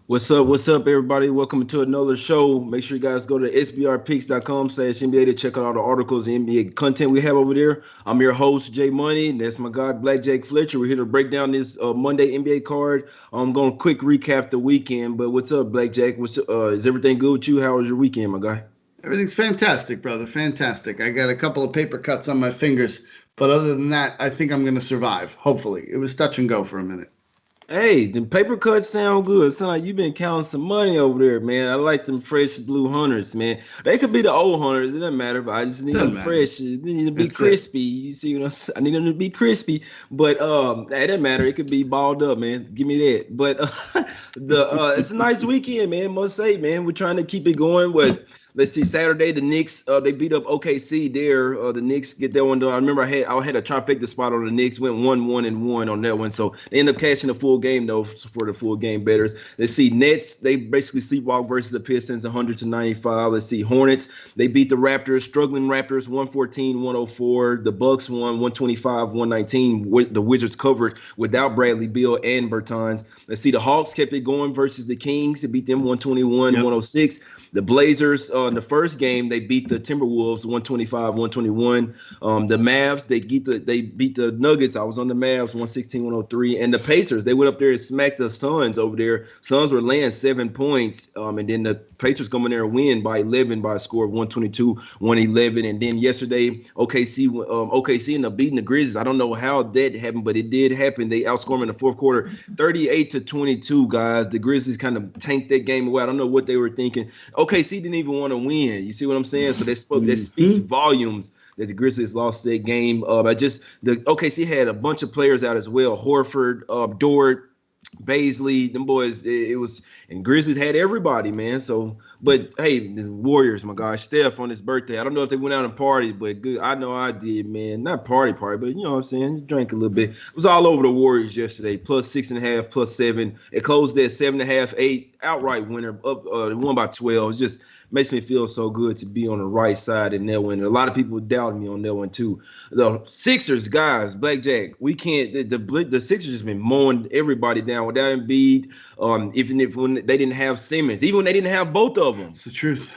What's up, everybody? Welcome to another show. Make sure you guys go to sbrpicks.com/NBA to check out all the articles and NBA content we have over there. I'm your host, Jay Money. And that's my guy, BlackJack Fletcher. We're here to break down this Monday NBA card. I'm going to quick recap the weekend. But what's up, BlackJack? Is everything good with you? How was your weekend, my guy? Everything's fantastic, brother. Fantastic. I got a couple of paper cuts on my fingers, but other than that, I think I'm going to survive. Hopefully. It was touch and go for a minute. Hey, the paper cuts sound good. Sound like you've been counting some money over there, man. I like them fresh blue hunters, man. They could be the old hunters. It doesn't matter, but I just need them fresh. They need to be crispy. You see what I'm saying? I need them to be crispy, but it doesn't matter. It could be balled up, man. Give me that. But it's a nice weekend, man. Must say, man. We're trying to keep it going. Let's see. Saturday, the Knicks they beat up OKC there. The Knicks get that one done. I remember I had a trifecta spot on the Knicks. Went 1-1-1 on that one. So they end up cashing the full game though for the full game bettors. Let's see. Nets, they basically sleepwalk versus the Pistons 100-95. Let's see. Hornets, they beat the Raptors, struggling Raptors 114-104. The Bucks won 125-119. The Wizards covered without Bradley Beal and Bertans. Let's see. The Hawks kept it going versus the Kings. They beat them 121-106. The Blazers, in the first game, they beat the Timberwolves 125-121. The Mavs, they beat the Nuggets. I was on the Mavs 116-103. And the Pacers, they went up there and smacked the Suns over there. Suns were laying 7 points. And then the Pacers come in there and win by 11 by a score of 122-111. And then yesterday, OKC ended up beating the Grizzlies. I don't know how that happened, but it did happen. They outscored them in the fourth quarter 38-22, guys. The Grizzlies kind of tanked that game away. I don't know what they were thinking. OKC didn't even want to win. You see what I'm saying? So that speaks volumes that the Grizzlies lost that game. The OKC had a bunch of players out as well. Horford, Dort, Baisley, them boys. And Grizzlies had everybody, man. So, but hey, the Warriors, my guy, Steph on his birthday. I don't know if they went out and partied, but good. I know I did, man. Not party, but you know what I'm saying. Just drank a little bit. It was all over the Warriors yesterday. Plus 6.5, plus 7. It closed at 7.5, 8. Outright winner. Up, won by 12. It just makes me feel so good to be on the right side in that one. A lot of people doubted me on that one too. The Sixers, guys, BlackJack, we can't. The Sixers just been mowing everybody down without Embiid. Even if when they didn't have Simmons, even when they didn't have both of them. It's the truth.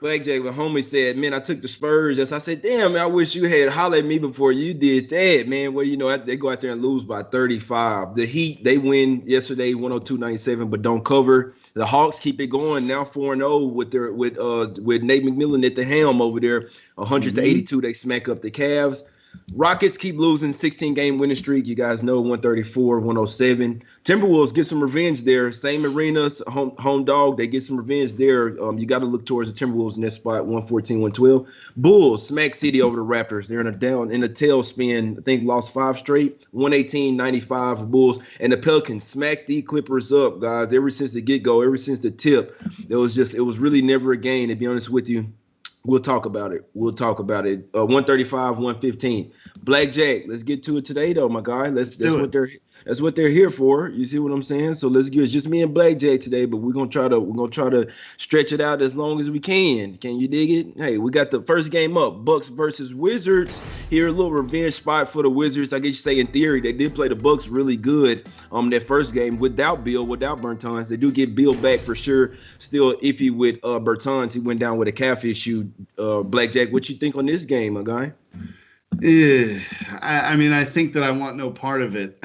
BlackJack, the homie said, man, I took the Spurs. I said, damn, man, I wish you had hollered at me before you did that, man. Well, you know, they go out there and lose by 35. The Heat, they win yesterday 102-97, but don't cover. The Hawks keep it going now 4-0 with Nate McMillan at the helm over there. 100-82, they smack up the Cavs. Rockets keep losing 16-game winning streak. You guys know 134-107. Timberwolves get some revenge there. Same arenas, home dog. They get some revenge there. You got to look towards the Timberwolves in that spot, 114-112. Bulls smack City over the Raptors. They're in a tailspin. I think lost 5 straight, 118-95 Bulls. And the Pelicans smacked the Clippers up, guys. Ever since the get-go, ever since the tip, it was really never a game, to be honest with you. We'll talk about it. 135, 115. BlackJack, let's get to it today, though, my guy. That's what they're here for. You see what I'm saying? So let's get it's just me and BlackJack today, but we're gonna try to stretch it out as long as we can. Can you dig it? Hey, we got the first game up. Bucks versus Wizards. Here, a little revenge spot for the Wizards. I guess you say in theory they did play the Bucks really good that first game without Beal, without Bertans. They do get Beal back for sure. Still iffy with Bertans. He went down with a calf issue. BlackJack, what you think on this game, my guy? I mean, I think that I want no part of it.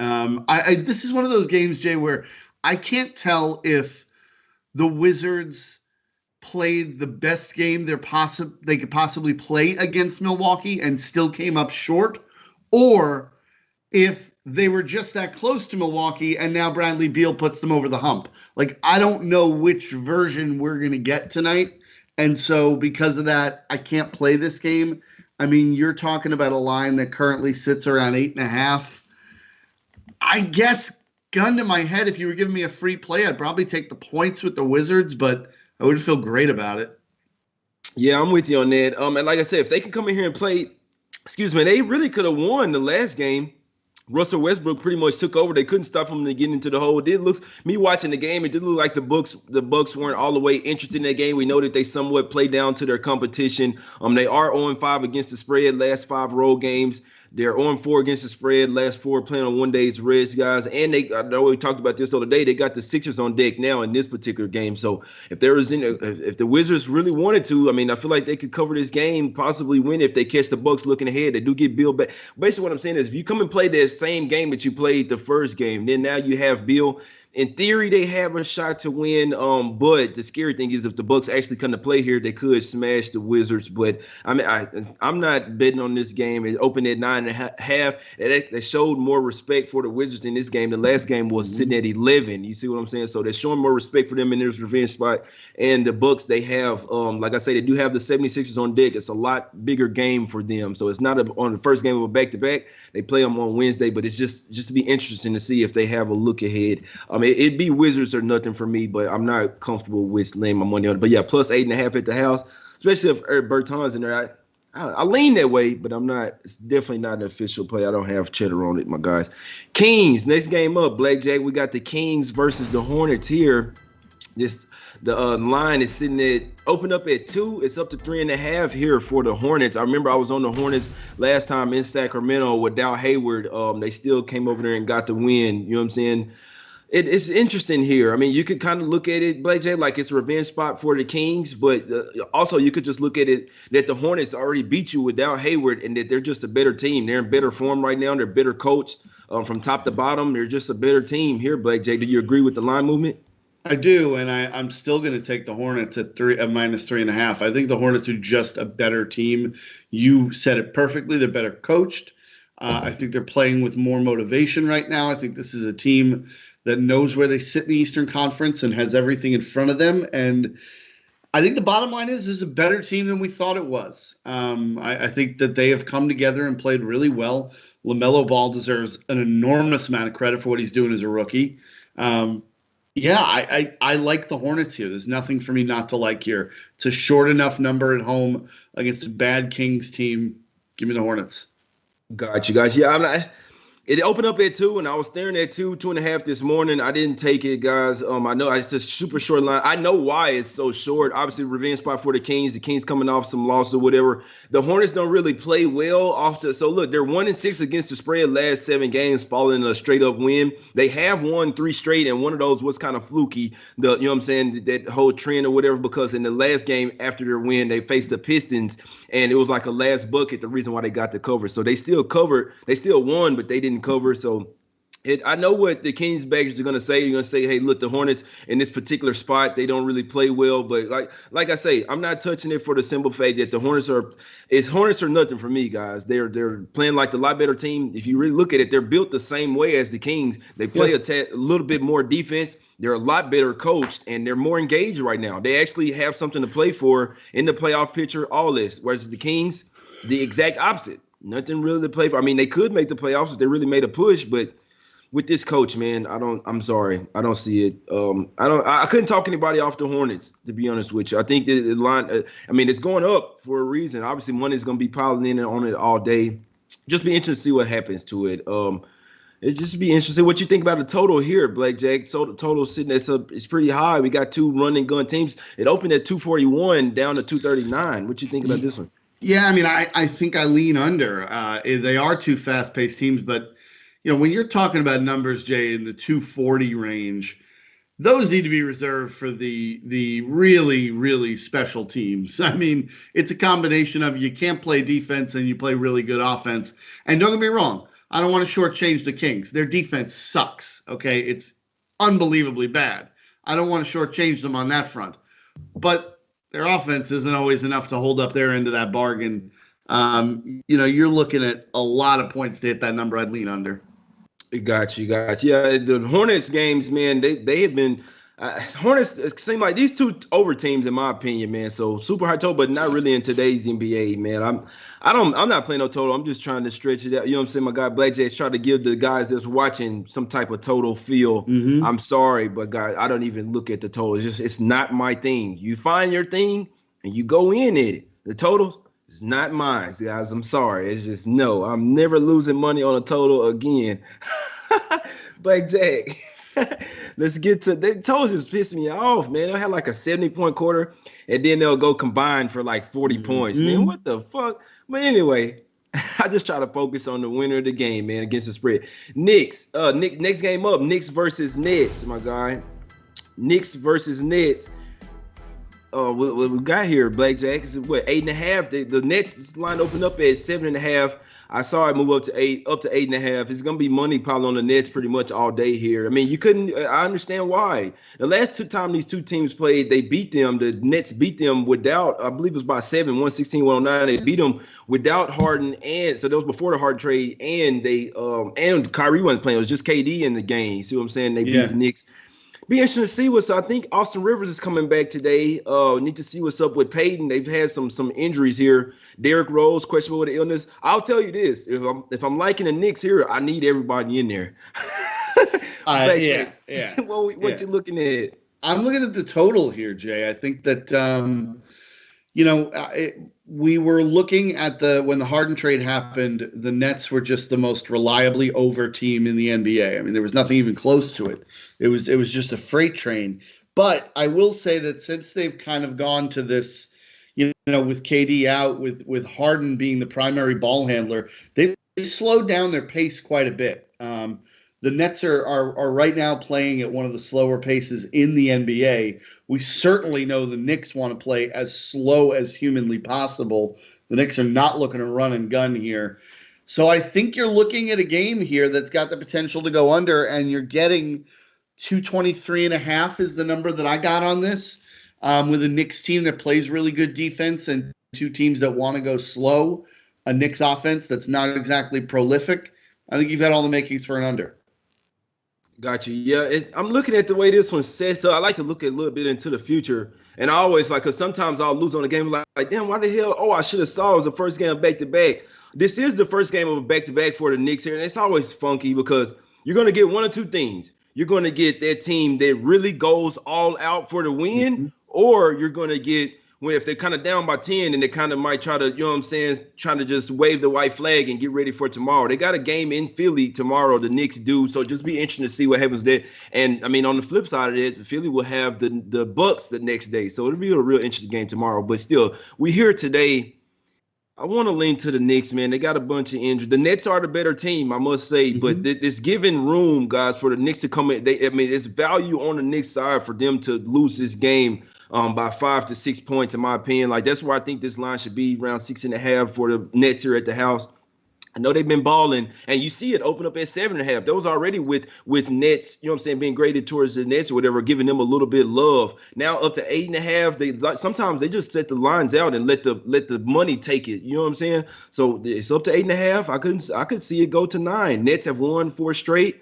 This is one of those games, Jay, where I can't tell if the Wizards played the best game they could possibly play against Milwaukee and still came up short, or if they were just that close to Milwaukee and now Bradley Beal puts them over the hump. Like, I don't know which version we're going to get tonight. And so because of that, I can't play this game. I mean, you're talking about a line that currently sits around 8.5. I guess, gun to my head, if you were giving me a free play, I'd probably take the points with the Wizards, but I would feel great about it. Yeah, I'm with you on that. And like I said, if they can come in here and play, they really could have won the last game. Russell Westbrook pretty much took over. They couldn't stop him to get into the hole. Me watching the game, it did look like the Bucks weren't all the way interested in that game. We know that they somewhat played down to their competition. They are 0-5 against the spread, last 5 road games. They're on 4 against the spread. Last 4 playing on 1 day's rest, guys. And I know we talked about this the other day. They got the Sixers on deck now in this particular game. So if the Wizards really wanted to, I mean, I feel like they could cover this game, possibly win if they catch the Bucks looking ahead. They do get Bill back. Basically, what I'm saying is, if you come and play that same game that you played the first game, then now you have Bill. In theory, they have a shot to win. But the scary thing is, if the Bucks actually come to play here, they could smash the Wizards. But I mean, I'm not betting on this game. It opened at 9.5. They showed more respect for the Wizards in this game. The last game was sitting at 11. You see what I'm saying? So they're showing more respect for them in this revenge spot. And the Bucks, they have, like I say, they do have the 76ers on deck. It's a lot bigger game for them. So it's not on the first game of a back-to-back. They play them on Wednesday, but it's just to be interesting to see if they have a look ahead. It'd be Wizards or nothing for me, but I'm not comfortable with laying my money on it. But yeah, plus 8.5 at the house, especially if Eric Berton's in there. I lean that way, but I'm not. It's definitely not an official play. I don't have cheddar on it, my guys. Kings, next game up, BlackJack. We got the Kings versus the Hornets here. The line is sitting at open up at 2. It's up to 3.5 here for the Hornets. I remember I was on the Hornets last time in Sacramento without Hayward. They still came over there and got the win. You know what I'm saying? It's interesting here. I mean, you could kind of look at it, BlackJack, like it's a revenge spot for the Kings, but also you could just look at it that the Hornets already beat you without Hayward and that they're just a better team. They're in better form right now. They're better coached from top to bottom. They're just a better team here, BlackJack. Do you agree with the line movement? I do, and I'm still going to take the Hornets at -3.5. I think the Hornets are just a better team. You said it perfectly. They're better coached. I think they're playing with more motivation right now. I think this is a team that knows where they sit in the Eastern Conference and has everything in front of them. And I think the bottom line is this is a better team than we thought it was. I think that they have come together and played really well. LaMelo Ball deserves an enormous amount of credit for what he's doing as a rookie. I like the Hornets here. There's nothing for me not to like here. It's a short enough number at home against a bad Kings team. Give me the Hornets. Got you guys. Yeah, it opened up at 2, and I was staring at 2.5 this morning. I didn't take it, guys. I know it's a super short line. I know why it's so short. Obviously, revenge spot for the Kings. The Kings coming off some loss or whatever. The Hornets don't really play well so look, they're 1-6 against the spread last 7 games, following a straight up win. They have won 3 straight, and one of those was kind of fluky. You know what I'm saying? That whole trend or whatever, because in the last game after their win, they faced the Pistons, and it was like a last bucket, the reason why they got the cover. So they still covered. They still won, but they didn't cover. So I know what the Kings baggers are going to say. You're going to say, hey, look, the Hornets in this particular spot, they don't really play well. But like I say, I'm not touching it for the simple fact that the Hornets are nothing for me, guys. They're playing like the lot better team. If you really look at it, they're built the same way as the Kings. They play a little bit more defense. They're a lot better coached, and they're more engaged right now. They actually have something to play for in the playoff picture, all this. Whereas the Kings, the exact opposite. Nothing really to play for. I mean, they could make the playoffs if they really made a push, but with this coach, man, I'm sorry. I don't see it. I couldn't talk anybody off the Hornets, to be honest with you. I think the line, it's going up for a reason. Obviously, money's going to be piling in on it all day. Just be interested to see what happens to it. It just be interesting what you think about the total here, BlackJack. So the total sitting it's pretty high. We got 2 run and gun teams. It opened at 241 down to 239. What you think about this one? Yeah, I think I lean under. They are 2 fast-paced teams, but when you're talking about numbers, Jay, in the 240 range, those need to be reserved for the really, really special teams. It's a combination of you can't play defense and you play really good offense. And don't get me wrong, I don't want to shortchange the Kings. Their defense sucks, okay? It's unbelievably bad. I don't want to shortchange them on that front. But their offense isn't always enough to hold up their end of that bargain. You're looking at a lot of points to hit that number. I'd lean under. Got you. Yeah, the Hornets games, man, they have been Hornets seem like these 2 over teams, in my opinion, man. So super high total, but not really in today's NBA, man. I'm not playing no total. I'm just trying to stretch it out. You know what I'm saying? My guy BlackJack's trying to give the guys that's watching some type of total feel. Mm-hmm. I'm sorry, but guys, I don't even look at the total. It's not my thing. You find your thing and you go in at it. The totals is not mine, guys. I'm sorry. It's just no. I'm never losing money on a total again. BlackJack. Let's get to the totals. Just piss me off, man. They'll have like a 70-point quarter, and then they'll go combined for like 40 points. Man, what the fuck? But anyway, I just try to focus on the winner of the game, man, against the spread. Knicks, next game up, Knicks versus Nets, my guy. Knicks versus Nets. What we got here, BlackJack, is what, 8.5. The Nets line opened up at 7.5. I saw it move up to 8.5. It's gonna be money probably on the Nets pretty much all day here. I mean, you couldn't. I understand why. The last two times these two teams played, they beat them. The Nets beat them without, I believe it was by 7, 116, 109. They beat them without Harden, and so that was before the Harden trade. And they and Kyrie wasn't playing. It was just KD in the game. See what I'm saying? They beat the Knicks. Be interesting to see what's. I think Austin Rivers is coming back today. Need to see what's up with Peyton. They've had some injuries here. Derrick Rose questionable with an illness. I'll tell you this: if I'm liking the Knicks here, I need everybody in there. Yeah. What you looking at? I'm looking at the total here, Jay. I think that we were looking at when the Harden trade happened, the Nets were just the most reliably over team in the NBA. I mean, there was nothing even close to it. It was just a freight train. But I will say that since they've kind of gone to this, with KD out, with Harden being the primary ball handler, they've slowed down their pace quite a bit. The Nets are right now playing at one of the slower paces in the NBA. We certainly know the Knicks want to play as slow as humanly possible. The Knicks are not looking to run and gun here. So I think you're looking at a game here that's got the potential to go under, and you're getting 223.5 is the number that I got on this, with a Knicks team that plays really good defense and two teams that want to go slow, a Knicks offense that's not exactly prolific. I think you've got all the makings for an under. Got you. Yeah, I'm looking at the way this one sets up. I like to look a little bit into the future. And I always because sometimes I'll lose on a game like, damn, why the hell? Oh, I should have saw it was the first game of back-to-back. This is the first game of a back-to-back for the Knicks here. And it's always funky because you're going to get one or two things. You're going to get that team that really goes all out for the win, or you're going to get, if they're kind of down by 10 and they kind of might try to, trying to just wave the white flag and get ready for tomorrow. They got a game in Philly tomorrow, the Knicks do. So just be interesting to see what happens there. And, I mean, on the flip side of it, Philly will have the Bucks the next day. So it'll be a real interesting game tomorrow. But still, we here today. I want to lean to the Knicks, man. They got a bunch of injuries. The Nets are the better team, I must say. But it's giving room, guys, for the Knicks to come in. It's value on the Knicks side for them to lose this game by 5 to 6 points, in my opinion. Like, that's where I think this line should be, around 6.5 for the Nets here at the house. I know they've been balling, and you see it open up at 7.5. Those already with Nets, being graded towards the Nets or whatever, giving them a little bit of love. Now up to 8.5. Sometimes they just set the lines out and let the money take it. You know what I'm saying? So it's up to 8.5. I could see it go to 9. Nets have won 4 straight.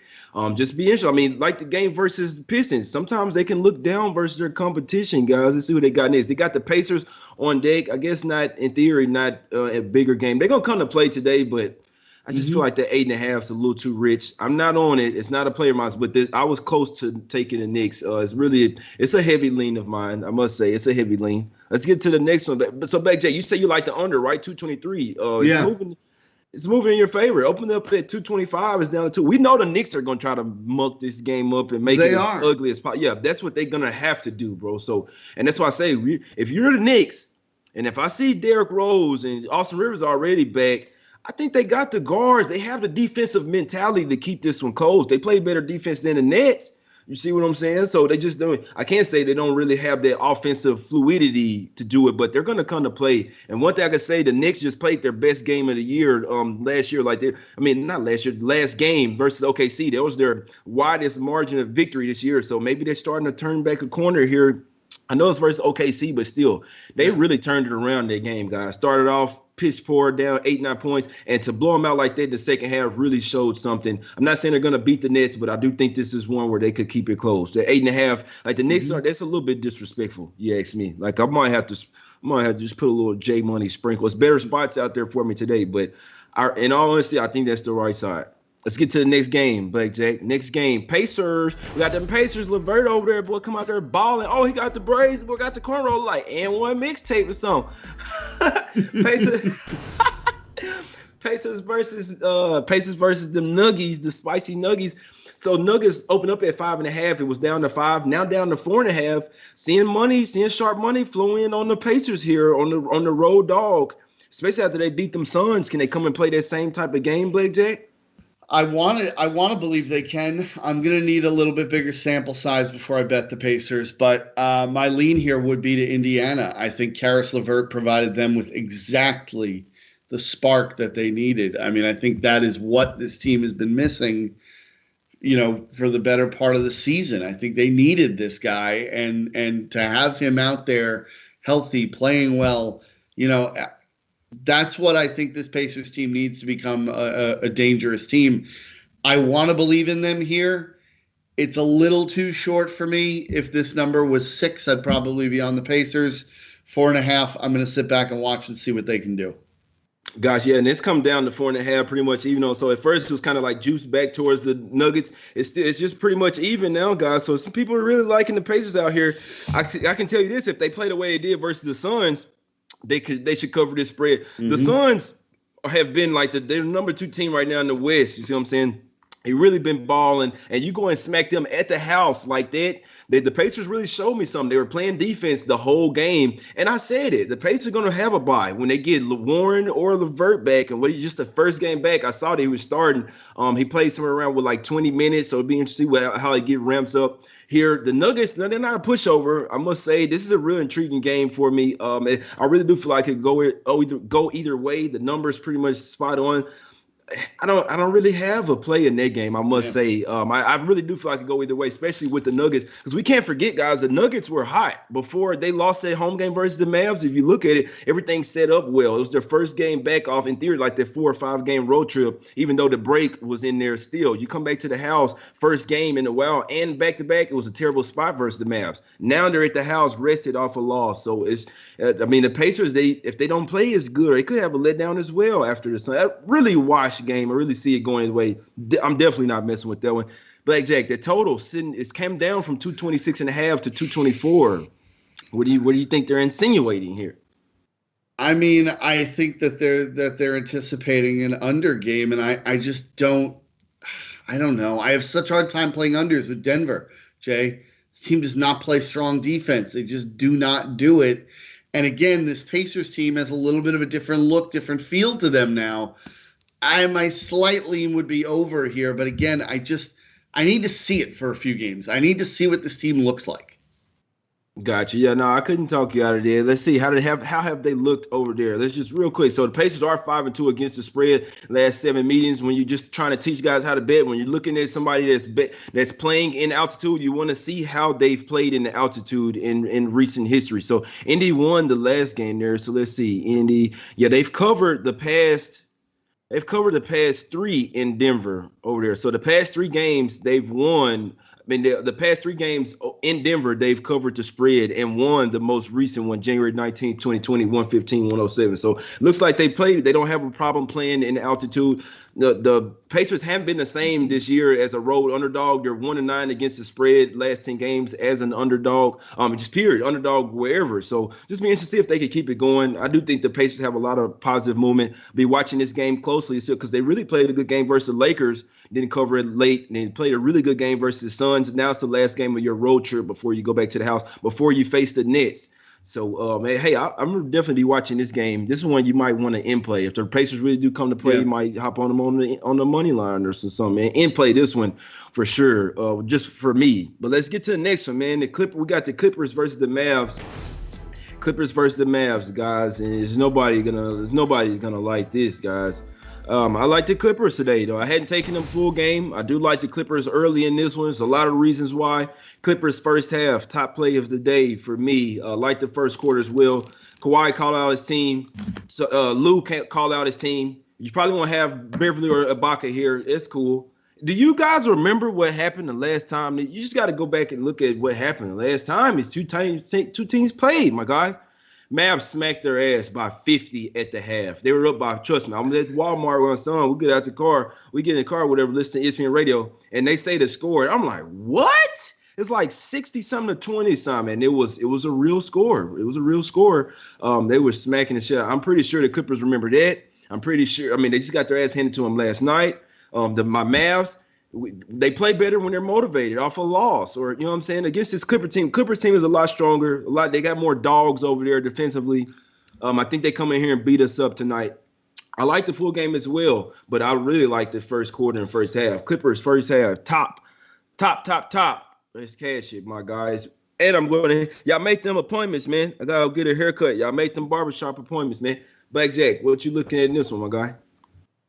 Just be interesting. I mean, like the game versus Pistons. Sometimes they can look down versus their competition, guys. Let's see who they got next. They got the Pacers on deck. I guess not, in theory, not a bigger game. They're going to come to play today, but I just feel like the 8.5 is a little too rich. I'm not on it. It's not a player miles, but I was close to taking the Knicks. It's a heavy lean of mine. I must say, it's a heavy lean. Let's get to the next one. So, BlackJack, you say you like the under, right? 223. Yeah. It's moving in your favor. Open up at 225. It's down to 2. We know the Knicks are going to try to muck this game up and make it as ugly as possible. Yeah, that's what they're going to have to do, bro. So, and that's why I say, if you're the Knicks, and if I see Derrick Rose and Austin Rivers already back, I think they got the guards. They have the defensive mentality to keep this one close. They play better defense than the Nets. You see what I'm saying? So they just don't. I can't say they don't really have that offensive fluidity to do it, but they're going to come to play. And one thing I can say, the Knicks just played their best game of the year last year. Not last year, last game versus OKC. That was their widest margin of victory this year. So maybe they're starting to turn back a corner here. I know it's versus OKC, but still, they really turned it around that game, guys. Started off piss poor, down 8-9 points, and to blow them out like that in the second half really showed something. I'm not saying they're going to beat the Nets, but I do think this is one where they could keep it close. The 8.5, like the Knicks are, that's a little bit disrespectful, you ask me. Like I might have to just put a little J Money sprinkle. It's better spots out there for me today, but in all honesty, I think that's the right side. Let's get to the next game, BlackJack. Next game, Pacers. We got them Pacers. Levert over there, boy, come out there balling. Oh, he got the braids, boy, got the cornrow and one mixtape or something. Pacers versus them Nuggies, the spicy Nuggies. So Nuggets opened up at 5.5. It was down to 5, now down to 4.5. Seeing sharp money flow in on the Pacers here on the road dog. especially after they beat them Suns. Can they come and play that same type of game, BlackJack? I want to believe they can. I'm going to need a little bit bigger sample size before I bet the Pacers, but my lean here would be to Indiana. I think Karis LeVert provided them with exactly the spark that they needed. I mean, I think that is what this team has been missing, for the better part of the season. I think they needed this guy, and to have him out there healthy, playing well, that's what I think this Pacers team needs to become a dangerous team. I want to believe in them here. It's a little too short for me. If this number was 6, I'd probably be on the Pacers. 4.5, I'm going to sit back and watch and see what they can do. Gosh, yeah, and it's come down to 4.5 pretty much even though. So at first it was kind of like juiced back towards the Nuggets. It's just pretty much even now, guys. So some people are really liking the Pacers out here. I can tell you this: if they play the way they did versus the Suns, they should cover this spread. Mm-hmm. The Suns have been like they're the number 2 team right now in the West. You see what I'm saying? They really been balling, and you go and smack them at the house like that. The Pacers really showed me something. They were playing defense the whole game, and I said it. The Pacers are going to have a bye when they get Warren or LeVert back, and just the first game back, I saw that he was starting. He played somewhere around with like 20 minutes, so it'd be interesting to see how he get ramps up. Here, the Nuggets, they're not a pushover. I must say, this is a real intriguing game for me. I really do feel like it could go either way. The numbers pretty much spot on. I don't really have a play in that game, I must say. I really do feel like I could go either way, especially with the Nuggets. Because we can't forget, guys, the Nuggets were hot before they lost their home game versus the Mavs. If you look at it, everything set up well. It was their first game back off, in theory, like their 4 or 5 game road trip, even though the break was in there still. You come back to the house, first game in a while, and back-to-back, it was a terrible spot versus the Mavs. Now they're at the house, rested off a loss. So the Pacers, if they don't play as good, they could have a letdown as well after the Sun. That really washed game. I really see it going the way. I'm definitely not messing with that one. BlackJack, the total it's came down from 226.5 to 224. What do you think they're insinuating here? I mean, I think that they're anticipating an under game, and I just don't know. I have such a hard time playing unders with Denver, Jay. This team does not play strong defense. They just do not do it. And again, this Pacers team has a little bit of a different look, different feel to them now. My slight lean would be over here, but again, I need to see it for a few games. I need to see what this team looks like. Gotcha. Yeah, no, I couldn't talk you out of there. Let's see how have they looked over there. Let's just real quick. So the Pacers are 5-2 against the spread last 7 meetings. When you're just trying to teach guys how to bet, when you're looking at somebody that's playing in altitude, you want to see how they've played in the altitude in recent history. So Indy won the last game there. So let's see. Indy, they've covered the past 3 in Denver over there. So the past 3 games they've won. I mean, the past 3 games in Denver, they've covered the spread and won the most recent one, January 19, 2020, 115-107. So it looks like they don't have a problem playing in altitude. The Pacers haven't been the same this year as a road underdog. They're 1-9 against the spread last 10 games as an underdog. Just period, underdog wherever. So just be interested to see if they can keep it going. I do think the Pacers have a lot of positive movement. Be watching this game closely because they really played a good game versus the Lakers. Didn't cover it late. And they played a really good game versus the Suns. Now it's the last game of your road trip before you go back to the house, before you face the Nets. So, hey, I'm definitely be watching this game. This is one you might want to in play. If the Pacers really do come to play, you might hop on them on the money line or something, man. In play this one for sure, just for me. But let's get to the next one, man. We got the Clippers versus the Mavs. Clippers versus the Mavs, guys, and there's nobody gonna like this, guys. I like the Clippers today, though. I hadn't taken them full game. I do like the Clippers early in this one. There's a lot of reasons why. Clippers first half, top play of the day for me. Like the first quarter as well. Kawhi called out his team. So Lou can't call out his team. You probably won't have Beverly or Ibaka here. It's cool. Do you guys remember what happened the last time? You just got to go back and look at what happened the last time. It's two teams played, my guy. Mavs smacked their ass by 50 at the half. They were up by, trust me, I'm at Walmart with my son. We get out the car. We get in the car, whatever, listen to ESPN radio, and they say the score. I'm like, what? It's like 60-something to 20-something, and it was a real score. It was a real score. They were smacking the shit. I'm pretty sure the Clippers remember that. I'm pretty sure. I mean, they just got their ass handed to them last night. My Mavs, they play better when they're motivated off a loss, or you know what I'm saying, against this Clippers team. Clippers team is a lot stronger. They got more dogs over there defensively. I think they come in here and beat us up tonight. I like the full game as well, but I really like the first quarter and first half. Clippers first half, top. Let's cash it, my guys. And I'm going to, y'all make them appointments, man. I got to get a haircut. Y'all make them barbershop appointments, man. BlackJack, what you looking at in this one, my guy?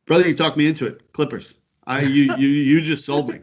Brother, you talked me into it. Clippers. You just sold me.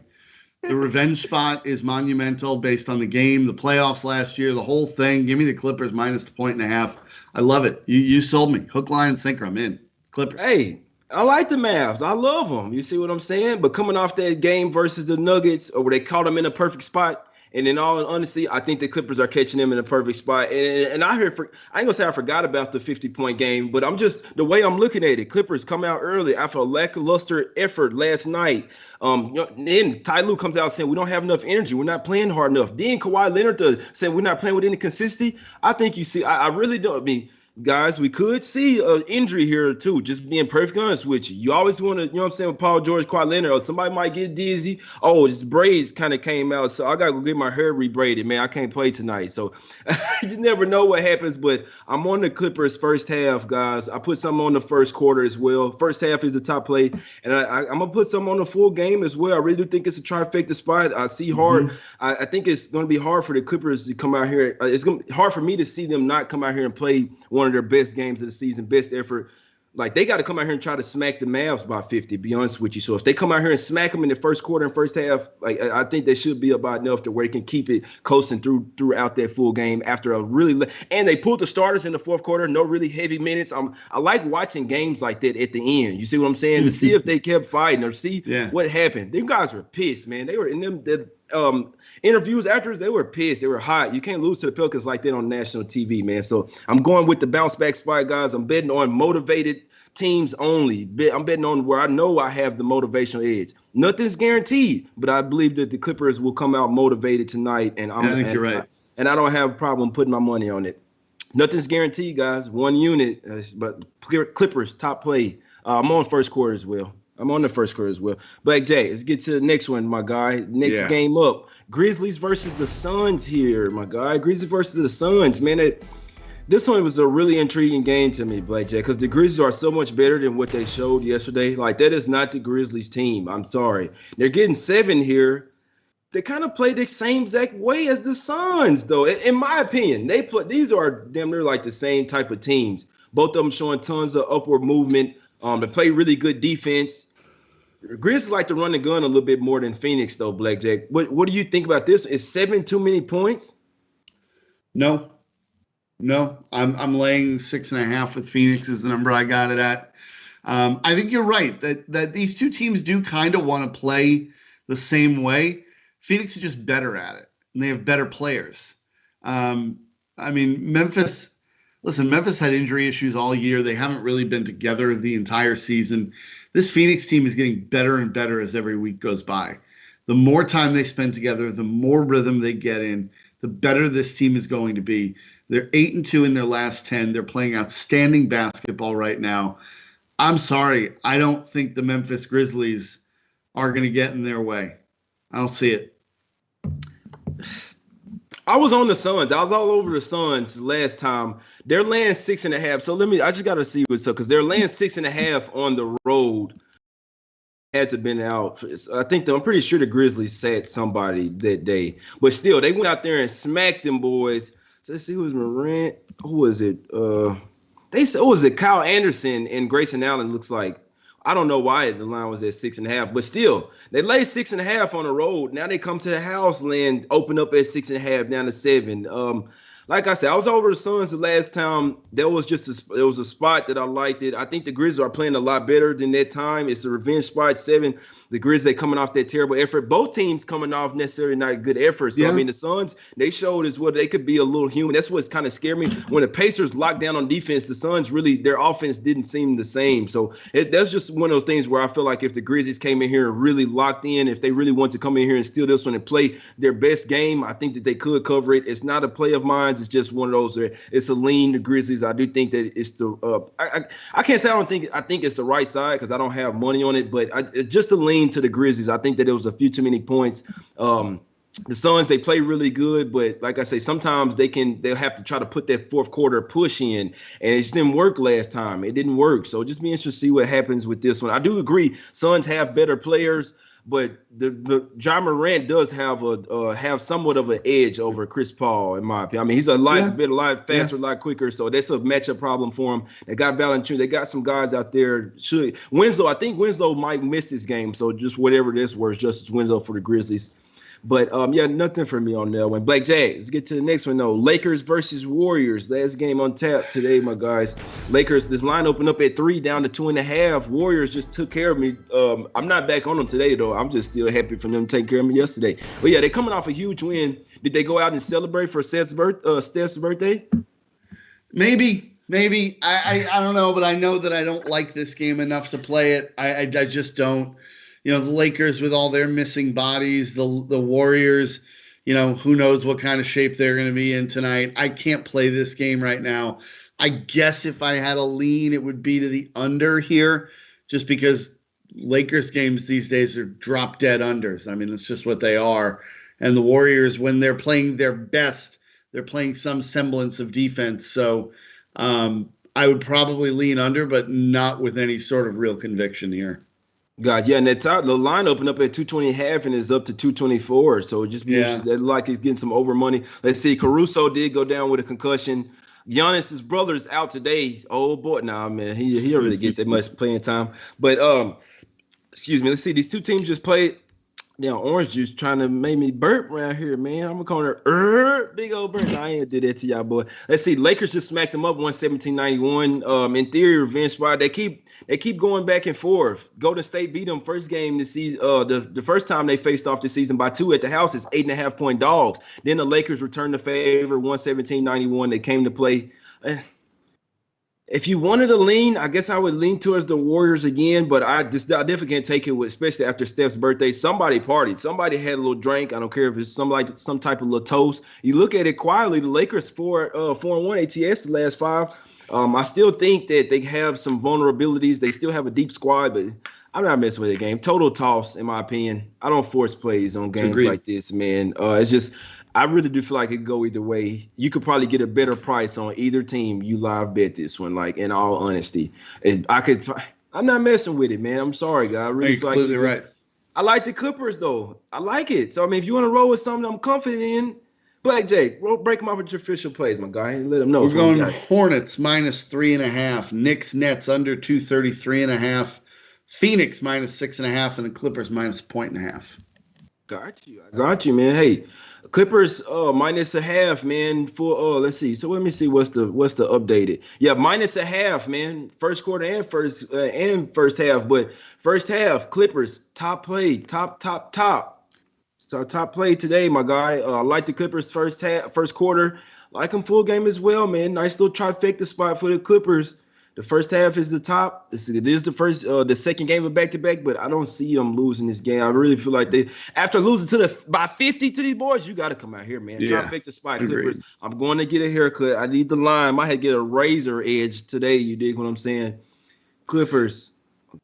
The revenge spot is monumental based on the game, the playoffs last year, the whole thing. Give me the Clippers minus the 1.5. I love it. You sold me. Hook, line, and sinker. I'm in. Clippers. Hey, I like the Mavs. I love them. You see what I'm saying? But coming off that game versus the Nuggets, or where they caught them in a perfect spot, and in all honesty, I think the Clippers are catching them in a perfect spot. And I ain't gonna say I forgot about the 50-point game, but I'm just the way I'm looking at it. Clippers come out early after a lackluster effort last night. Then Ty Lue comes out saying we don't have enough energy. We're not playing hard enough. Then Kawhi Leonard saying we're not playing with any consistency. I think you see. I really don't. I mean, guys, we could see an injury here too. Just being perfectly honest with you. You always want to, you know what I'm saying, with Paul George, Kawhi Leonard, or somebody might get dizzy. Oh, his braids kind of came out, so I got to go get my hair rebraided, man. I can't play tonight. So you never know what happens, but I'm on the Clippers first half, guys. I put something on the first quarter as well. First half is the top play, and I'm going to put something on the full game as well. I really do think it's a trifecta spot. I see hard. Mm-hmm. I think it's going to be hard for the Clippers to come out here. It's going to be hard for me to see them not come out here and play one of their best games of the season, best effort. Like, they got to come out here and try to smack the Mavs by 50, to be honest with you. So if they come out here and smack them in the first quarter and first half, like, I think they should be about enough to where they can keep it coasting throughout that full game after a really and they pulled the starters in the fourth quarter, no really heavy minutes. I like watching games like that at the end. You see what I'm saying? To see if they kept fighting or see what happened. Them guys were pissed, man. They were in them interviews afterwards, they were pissed. They were hot. You can't lose to the Pelicans like that on national TV, man. So I'm going with the bounce back spot, guys. I'm betting on motivated teams only. I'm betting on where I know I have the motivational edge. Nothing's guaranteed, but I believe that the Clippers will come out motivated tonight. And I think you're right. And I don't have a problem putting my money on it. Nothing's guaranteed, guys. One unit, but Clippers top play. I'm on first quarter as well. I'm on the first quarter as well. BlackJack, let's get to the next one, my guy. Next game up. Grizzlies versus the Suns here, my guy. Grizzlies versus the Suns, man. This one was a really intriguing game to me, BlackJack, because the Grizzlies are so much better than what they showed yesterday. Like, that is not the Grizzlies team. I'm sorry. They're getting 7 here. They kind of play the same exact way as the Suns, though. In my opinion, these are damn near like the same type of teams. Both of them showing tons of upward movement. They play really good defense. Grizzlies like to run the gun a little bit more than Phoenix, though, BlackJack. What do you think about this? Is 7 too many points? No, I'm laying 6.5 with Phoenix is the number I got it at. I think you're right that these two teams do kind of want to play the same way. Phoenix is just better at it, and they have better players. I mean, Memphis had injury issues all year. They haven't really been together the entire season. This Phoenix team is getting better and better as every week goes by. The more time they spend together, the more rhythm they get in, the better this team is going to be. They're 8-2 in their last 10. They're playing outstanding basketball right now. I'm sorry. I don't think the Memphis Grizzlies are going to get in their way. I don't see it. I was on the Suns. I was all over the Suns last time. They're laying 6.5. So I just got to see what's up, because they're laying 6.5 on the road. Had to been out. I'm pretty sure the Grizzlies sat somebody that day. But still, they went out there and smacked them boys. So let's see who was Morant. Who was it? They said, was it Kyle Anderson and Grayson Allen? Looks like. I don't know why the line was at 6.5, but still, they lay 6.5 on the road. Now they come to the house land, open up at 6.5 down to 7. Like I said, I was over the Suns the last time. There was a spot that I liked it. I think the Grizzlies are playing a lot better than that time. It's a revenge spot, 7. The Grizzlies coming off that terrible effort. Both teams coming off necessarily not good efforts. So, I mean, the Suns, they showed as well they could be a little human. That's what's kind of scared me. When the Pacers locked down on defense, the Suns really, their offense didn't seem the same. So that's just one of those things where I feel like if the Grizzlies came in here and really locked in, if they really want to come in here and steal this one and play their best game, I think that they could cover it. It's not a play of mine. It's just one of those where it's a lean to Grizzlies. I do think that it's the I can't say I think it's the right side because I don't have money on it, but it's just a lean to the Grizzlies. I think that it was a few too many points. the Suns, they play really good, but like I say, sometimes they'll have to try to put that fourth quarter push in, and it just didn't work last time. It didn't work. So just be interested to see what happens with this one. I do agree, Suns have better players, but the Ja Morant does have somewhat of an edge over Chris Paul, in my opinion. I mean, he's a lot faster, a lot quicker, so that's a matchup problem for him. They got Valanciunas, they got some guys out there. I think Winslow might miss this game, so just whatever this was, Justice Winslow for the Grizzlies. But nothing for me on that one. BlackJack, let's get to the next one though. Lakers versus Warriors. Last game on tap today, my guys. Lakers, this line opened up at 3, down to 2.5. Warriors just took care of me. I'm not back on them today though. I'm just still happy for them taking care of me yesterday. But yeah, they're coming off a huge win. Did they go out and celebrate for Steph's birthday? Maybe. I don't know, but I know that I don't like this game enough to play it. I just don't. The Lakers with all their missing bodies, the Warriors, who knows what kind of shape they're going to be in tonight. I can't play this game right now. I guess if I had a lean, it would be to the under here, just because Lakers games these days are drop dead unders. I mean, it's just what they are. And the Warriors, when they're playing their best, they're playing some semblance of defense. So I would probably lean under, but not with any sort of real conviction here. God, yeah, and the line opened up at 220.5 and is up to 224. So it just means that like he's getting some over money. Let's see, Caruso did go down with a concussion. Giannis's brother is out today. Oh boy, man, he don't really get that much playing time. But excuse me, let's see. These two teams just played. Orange juice trying to make me burp around here, man. I'm gonna call her big old burp. No, I ain't do that to y'all, boy. Let's see. Lakers just smacked them up 117-91. In theory, revenge spot. They keep going back and forth. Golden State beat them first game this season. The first time they faced off this season by 2 at the house is 8.5-point dogs. Then the Lakers returned the favor 117-91. They came to play. If you wanted to lean, I guess I would lean towards the Warriors again, but I definitely can't take it with, especially after Steph's birthday. Somebody partied. Somebody had a little drink. I don't care if it's some type of little toast. You look at it quietly, the Lakers 4-1 ATS the last 5. I still think that they have some vulnerabilities. They still have a deep squad, but I'm not messing with the game. Total toss, in my opinion. I don't force plays on games like this, man. It's just I really do feel like it could go either way. You could probably get a better price on either team. You live bet this one, like in all honesty. And I'm not messing with it, man. I'm sorry, guy. I really feel completely right. I like the Clippers though. I like it. So I mean, if you want to roll with something I'm confident in, BlackJack, break them off with your official plays, my guy, and let them know. We're going Hornets -3.5, Knicks Nets under 233.5, Phoenix -6.5, and the Clippers -1.5. Got you, man. Hey, Clippers -0.5, man. For let's see. So let me see what's the updated. Yeah, -0.5, man. First quarter and first half, but first half Clippers top play, top. So top play today, my guy. I like the Clippers first quarter. Like them full game as well, man. Nice little trifecta spot for the Clippers. The first half is the top. It is the second game of back-to-back, but I don't see them losing this game. I really feel like after losing by 50 to these boys, you got to come out here, man. Trifecta spot, Clippers. Agreed. I'm going to get a haircut. I need the line. Might have to get a razor edge today. You dig what I'm saying? Clippers,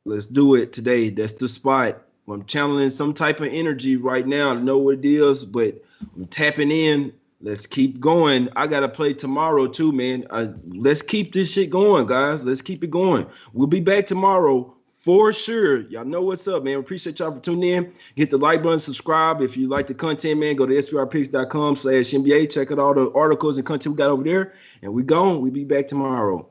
let's do it today. That's the spot. I'm channeling some type of energy right now. I know what it is, but I'm tapping in. Let's keep going. I got to play tomorrow too, man. Let's keep this shit going, guys. Let's keep it going. We'll be back tomorrow for sure. Y'all know what's up, man. Appreciate y'all for tuning in. Hit the like button, subscribe. If you like the content, man, go to sprpicks.com/NBA. Check out all the articles and content we got over there. And we gone. We'll be back tomorrow.